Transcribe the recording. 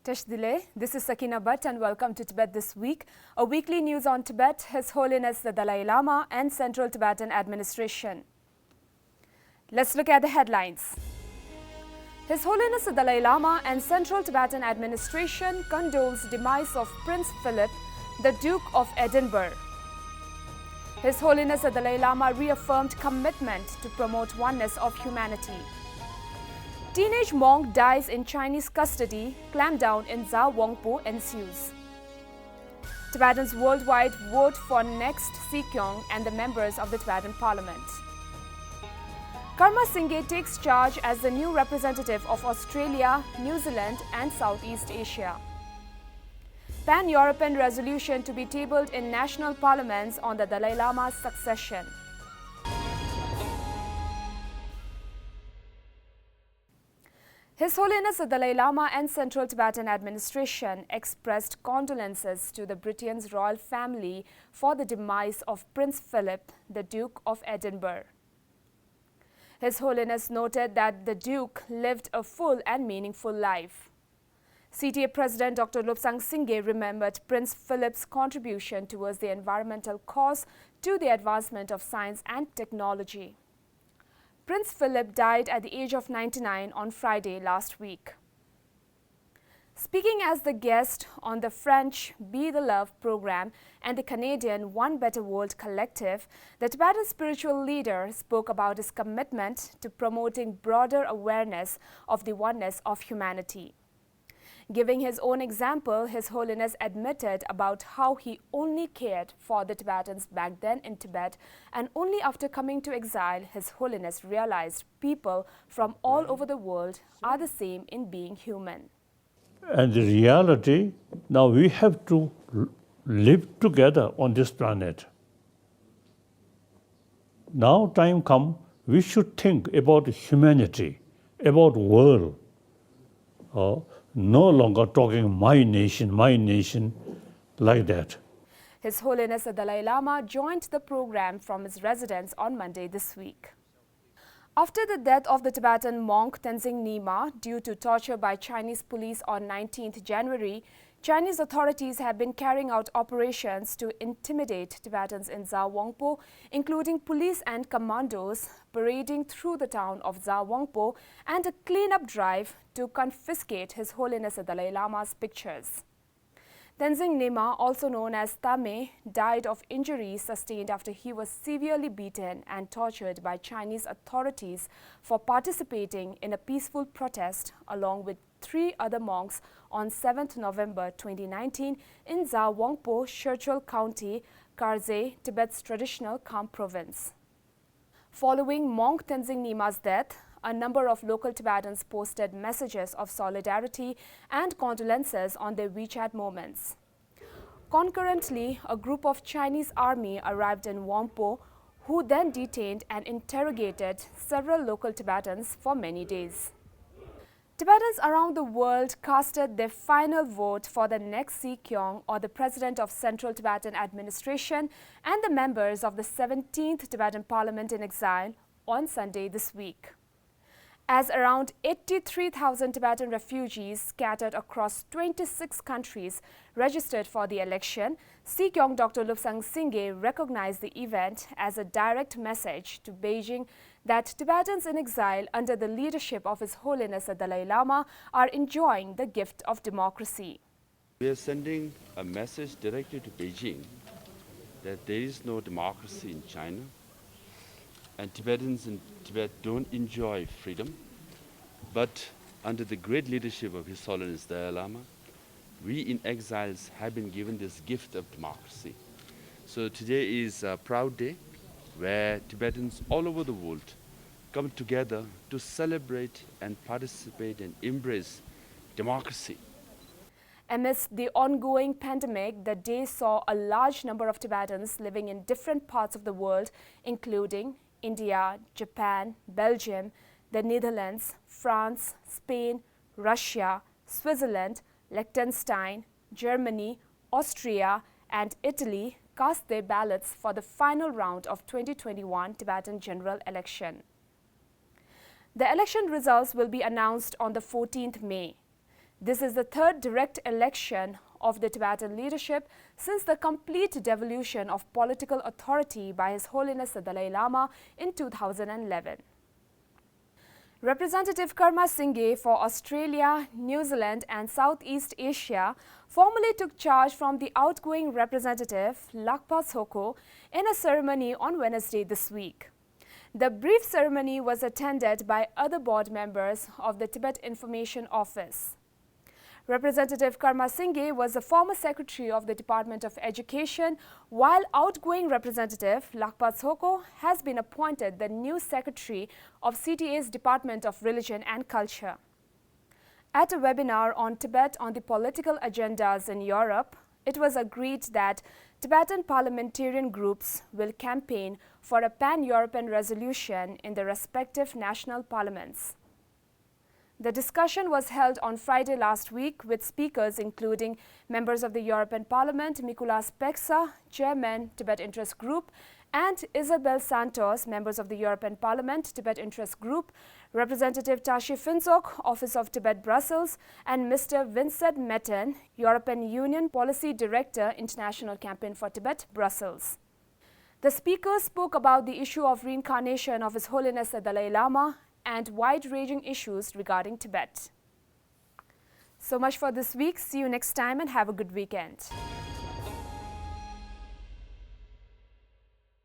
Tashdile, this is Sakina Bhatt and welcome to Tibet This Week, a weekly news on Tibet, His Holiness the Dalai Lama and Central Tibetan Administration. Let's look at the headlines. His Holiness the Dalai Lama and Central Tibetan Administration condoles demise of Prince Philip, the Duke of Edinburgh. His Holiness the Dalai Lama reaffirmed commitment to promote oneness of humanity. Teenage monk dies in Chinese custody, clampdown in Za Wangpo ensues. Tibetans worldwide vote for next Sikyong and the members of the Tibetan Parliament. Karma Singhe takes charge as the new representative of Australia, New Zealand and Southeast Asia. Pan-European resolution to be tabled in national parliaments on the Dalai Lama's succession. His Holiness the Dalai Lama and Central Tibetan Administration expressed condolences to the Britain's royal family for the demise of Prince Philip, the Duke of Edinburgh. His Holiness noted that the Duke lived a full and meaningful life. CTA President Dr. Lobsang Singhe remembered Prince Philip's contribution towards the environmental cause to the advancement of science and technology. Prince Philip died at the age of 99 on Friday last week. Speaking as the guest on the French Be the Love program and the Canadian One Better World collective, the Tibetan spiritual leader spoke about his commitment to promoting broader awareness of the oneness of humanity. Giving his own example, His Holiness admitted about how he only cared for the Tibetans back then in Tibet, and only after coming to exile, His Holiness realized people from all over the world are the same in being human. And the reality, now we have to live together on this planet. Now time come, we should think about humanity, about world. No longer talking my nation like that. His Holiness the Dalai Lama joined the program from his residence on Monday this week. After the death of the Tibetan monk Tenzing Nyima due to torture by Chinese police on 19th January, Chinese authorities have been carrying out operations to intimidate Tibetans in Za Wangpo, including police and commandos parading through the town of Za Wangpo, and a cleanup drive to confiscate His Holiness the Dalai Lama's pictures. Tenzing Nyima, also known as Tame, died of injuries sustained after he was severely beaten and tortured by Chinese authorities for participating in a peaceful protest along with 3 other monks on 7th November 2019 in Za Wangpo, Sherchol County, Karzai, Tibet's traditional Kham province. Following monk Tenzing Nyma's death, a number of local Tibetans posted messages of solidarity and condolences on their WeChat moments. Concurrently, a group of Chinese army arrived in Wangpo, who then detained and interrogated several local Tibetans for many days. Tibetans around the world casted their final vote for the next Sikyong, or the President of Central Tibetan Administration, and the members of the 17th Tibetan Parliament in exile on Sunday this week. As around 83,000 Tibetan refugees scattered across 26 countries registered for the election, Sikyong Dr. Lobsang Singhe recognized the event as a direct message to Beijing that Tibetans in exile under the leadership of His Holiness the Dalai Lama are enjoying the gift of democracy. We are sending a message directly to Beijing that there is no democracy in China, and Tibetans in Tibet don't enjoy freedom. But under the great leadership of His Holiness the Dalai Lama, we in exiles have been given this gift of democracy. So today is a proud day where Tibetans all over the world come together to celebrate and participate and embrace democracy. Amidst the ongoing pandemic, the day saw a large number of Tibetans living in different parts of the world, including India, Japan, Belgium, the Netherlands, France, Spain, Russia, Switzerland, Liechtenstein, Germany, Austria, and Italy cast their ballots for the final round of 2021 Tibetan general election. The election results will be announced on the 14th May. This is the third direct election of the Tibetan leadership since the complete devolution of political authority by His Holiness the Dalai Lama in 2011. Representative Karma Singhe for Australia, New Zealand and Southeast Asia formally took charge from the outgoing representative Lakpa Tsoko in a ceremony on Wednesday this week. The brief ceremony was attended by other board members of the Tibet Information Office. Representative Karma Singhe was the former secretary of the Department of Education, while outgoing representative Lakpa Tsoko has been appointed the new secretary of CTA's Department of Religion and Culture. At a webinar on Tibet on the political agendas in Europe, it was agreed that Tibetan parliamentarian groups will campaign for a pan-European resolution in the respective national parliaments. The discussion was held on Friday last week with speakers including members of the European Parliament, Mikulas Peksa, Chairman, Tibet Interest Group, and Isabel Santos, members of the European Parliament, Tibet Interest Group, Representative Tashi Finzok, Office of Tibet, Brussels, and Mr. Vincent Metten, European Union Policy Director, International Campaign for Tibet, Brussels. The speakers spoke about the issue of reincarnation of His Holiness the Dalai Lama and wide-ranging issues regarding Tibet. So much for this week. See you next time and have a good weekend.